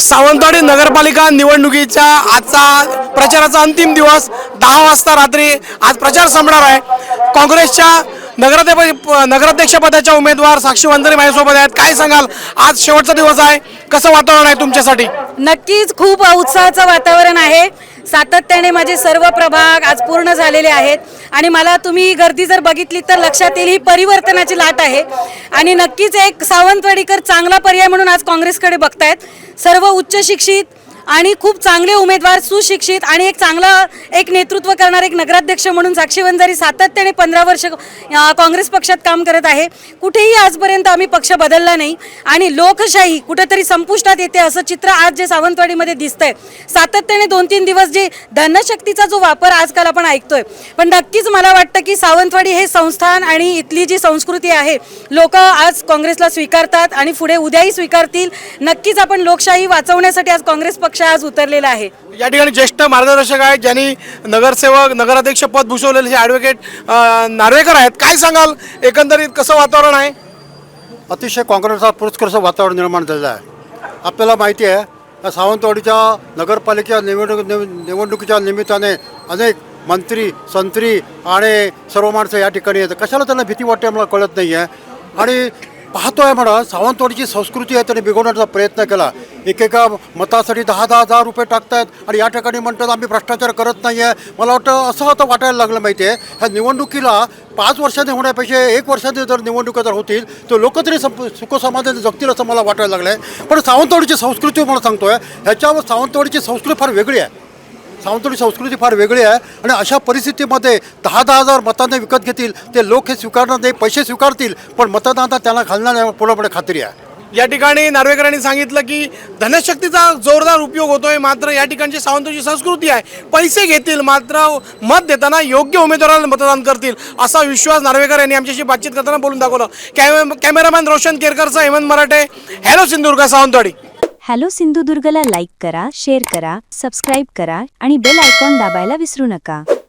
सावंतवाडी नगरपालिका निवडणुकीच्या आजचा प्रचाराचा अंतिम दिवस 10 वाजता रात्री आज प्रचार संपणार आहे। काँग्रेसच्या नगराध्यक्षपदाच्या उमेदवार साक्षी वंजारी माझ्यासोबत आहेत। काय सांगाल, आज शेवटचा दिवस आहे, कसं वातावरण आहे तुमच्यासाठी? नक्कीच खूप उत्साहाचं वातावरण आहे। सातत्याने माझे सर्व प्रभाग आज पूर्ण झालेले आहेत आणि मला तुम्ही गर्दी जर बघितली तर लक्षात येईल ही परिवर्तनाची लाट आहे आणि नक्कीच एक सावंतवाडीकर चांगला पर्याय म्हणून आज काँग्रेसकडे बघतायत। सर्व उच्च शिक्षित आणि खूप चांगले उमेदवार, सुशिक्षित आणि एक चांगला नेतृत्व करणारे एक नगराध्यक्ष म्हणून साक्षी वंजारी सातत्याने 15 वर्ष काँग्रेस पक्षात काम करत आहे। कुठेही आजपर्यंत आम्ही पक्ष बदलला नाही आणि लोकशाही कुठेतरी संपुष्टात येते असं चित्र आज जे सावंतवाडीमध्ये दिसतंय। सातत्याने 2-3 दिवस जे धनशक्तीचा जो वापर आजकाल आपण ऐकतोय, पण नक्कीच मला वाटतं की सावंतवाडी हे संस्थान आणि इथली जी संस्कृती आहे लोक आज काँग्रेसला स्वीकारतात आणि पुढे उद्याही स्वीकारतील। नक्कीच आपण लोकशाही वाचवण्यासाठी आज काँग्रेस पक्ष आज उतरलेला आहे। या ठिकाणी ज्येष्ठ मार्गदर्शक आहेत, ज्यांनी नगरसेवक नगराध्यक्ष पद भूषवलेले ॲडव्होकेट नार्वेकर आहेत। काय सांगाल, एकंदरीत कसं वातावरण आहे? अतिशय काँग्रेसचा पुरस्कृत वातावरण निर्माण झालेलं आहे। आपल्याला माहिती आहे सावंतवाडीच्या नगरपालिकेच्या निवडणुकीच्या निमित्ताने अनेक मंत्री संत्री आणि सर्व माणसं या ठिकाणी येतात। कशाला त्यांना भीती वाटते मला कळत नाही आहे। आणि पाहतोय म्हणा सावंतवाडीची संस्कृती आहे त्यांनी बिघडवण्याचा प्रयत्न केला। एकेका मतासाठी 10,000 रुपये टाकतात आणि या ठिकाणी म्हणतात आम्ही भ्रष्टाचार करत नाही आहे। मला वाटतं असं आता वाटायला लागलं माहिती आहे। ह्या निवडणुकीला 5 वर्षांनी होण्यापेक्षा 1 वर्षांनी जर निवडणुका जर होतील तर लोक तरी सुखसमाधानी जगतील असं मला वाटायला लागलं आहे। पण सावंतवाडीची संस्कृती मला सांगतोय ह्याच्यावर सावंतवाडीची संस्कृती फार वेगळी आहे। सावंतवाडी संस्कृती फार वेगळी आहे आणि अशा परिस्थितीमध्ये 10,000 मतांना विकत घेतील ते लोक हे स्वीकारणार नाही, पैसे स्वीकारतील पण मतदानात त्यांना घालणार नाही पूर्णपणे खात्री आहे। या ठिकाणी नार्वेकरांनी सांगितलं की धनशक्तीचा जोरदार उपयोग होतोय, मात्र या ठिकाणची सावंतवाडीची संस्कृती आहे पैसे घेतील मात्र मत देताना योग्य उमेदवाराला मतदान करतील असा विश्वास नार्वेकर यांनी आमच्याशी बातचीत करताना बोलून दाखवलं। कॅमेरामॅन रोशन केरकरचा हेमंत मराठे, हॅलो सिंधुदुर्ग सावंतवाडी। हॅलो सिंधुदुर्गला लाईक करा, शेअर करा, सबस्क्राईब करा आणि बेल आयकॉन दाबायला विसरू नका।